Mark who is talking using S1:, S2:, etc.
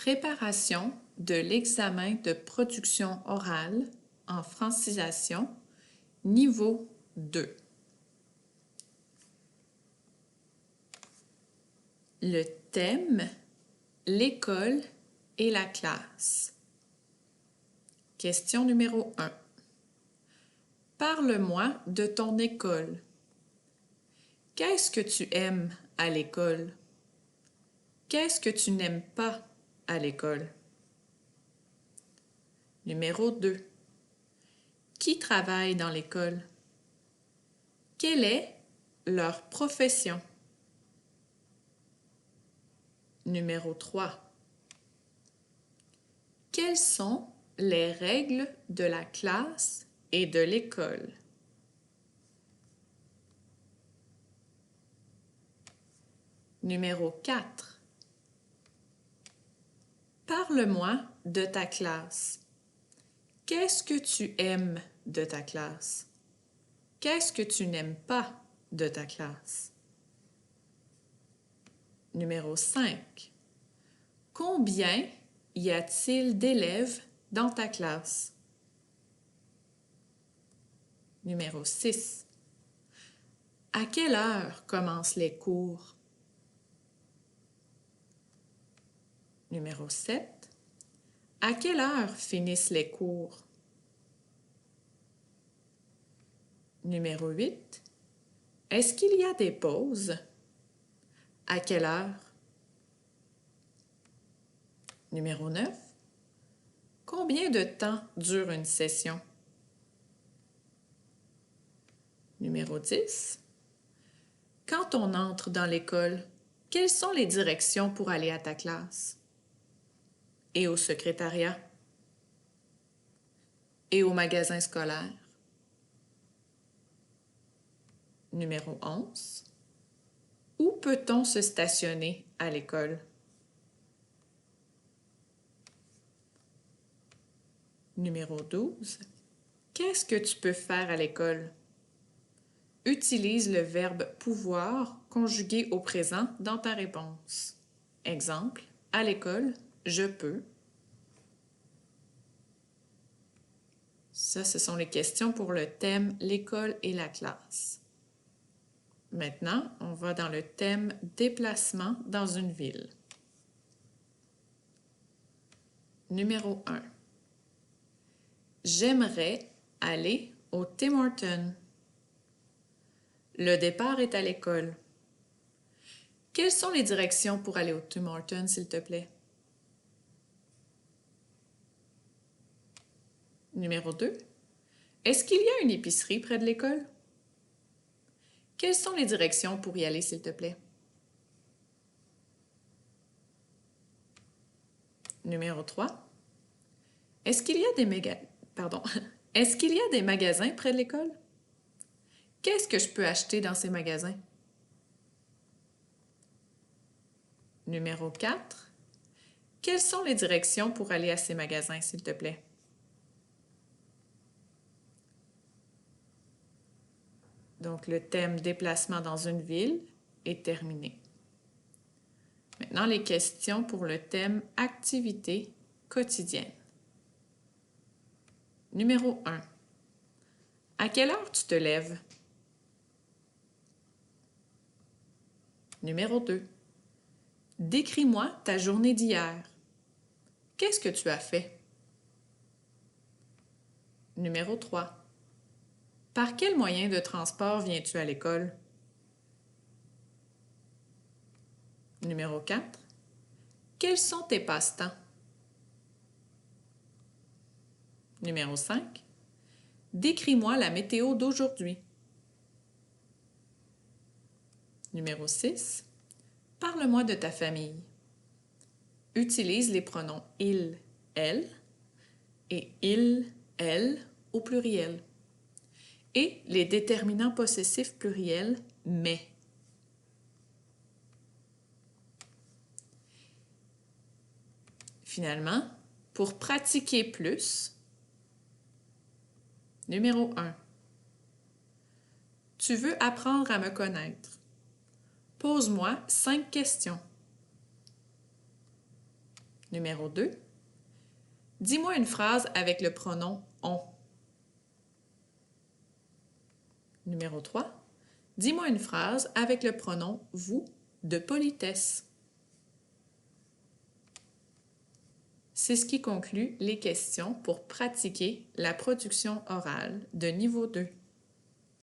S1: Préparation de l'examen de production orale en francisation, niveau 2. Le thème, l'école et la classe. Question numéro 1. Parle-moi de ton école. Qu'est-ce que tu aimes à l'école? Qu'est-ce que tu n'aimes pas à l'école? Numéro 2. Qui travaille dans l'école? Quelle est leur profession? Numéro 3. Quelles sont les règles de la classe et de l'école? Numéro 4. Parle-moi de ta classe. Qu'est-ce que tu aimes de ta classe? Qu'est-ce que tu n'aimes pas de ta classe? Numéro 5. Combien y a-t-il d'élèves dans ta classe? Numéro 6. À quelle heure commencent les cours? Numéro 7. À quelle heure finissent les cours? Numéro 8. Est-ce qu'il y a des pauses? À quelle heure? Numéro 9. Combien de temps dure une session? Numéro 10. Quand on entre dans l'école, quelles sont les directions pour aller à ta classe? Et au secrétariat? Et au magasin scolaire? Numéro 11. Où peut-on se stationner à l'école? Numéro 12. Qu'est-ce que tu peux faire à l'école? Utilise le verbe pouvoir conjugué au présent dans ta réponse. Exemple, à l'école, je peux. Ça, ce sont les questions pour le thème l'école et la classe. Maintenant, on va dans le thème déplacement dans une ville. Numéro 1. J'aimerais aller au Tim Hortons. Le départ est à l'école. Quelles sont les directions pour aller au Tim Hortons, s'il te plaît? Numéro 2. Est-ce qu'il y a une épicerie près de l'école? Quelles sont les directions pour y aller, s'il te plaît? Numéro 3. Est-ce qu'il y a Est-ce qu'il y a des magasins près de l'école? Qu'est-ce que je peux acheter dans ces magasins? Numéro 4. Quelles sont les directions pour aller à ces magasins, s'il te plaît? Donc, le thème déplacement dans une ville est terminé. Maintenant, les questions pour le thème activité quotidienne. Numéro 1. À quelle heure tu te lèves? Numéro 2. Décris-moi ta journée d'hier. Qu'est-ce que tu as fait? Numéro 3. Par quel moyen de transport viens-tu à l'école? Numéro 4. Quels sont tes passe-temps? Numéro 5. Décris-moi la météo d'aujourd'hui. Numéro 6. Parle-moi de ta famille. Utilise les pronoms il, elle et il, elle au pluriel et les déterminants possessifs pluriels mais. Finalement, pour pratiquer plus, numéro 1. Tu veux apprendre à me connaître. Pose-moi 5 questions. Numéro 2. Dis-moi une phrase avec le pronom on. Numéro 3. Dis-moi une phrase avec le pronom vous de politesse. C'est ce qui conclut les questions pour pratiquer la production orale de niveau 2.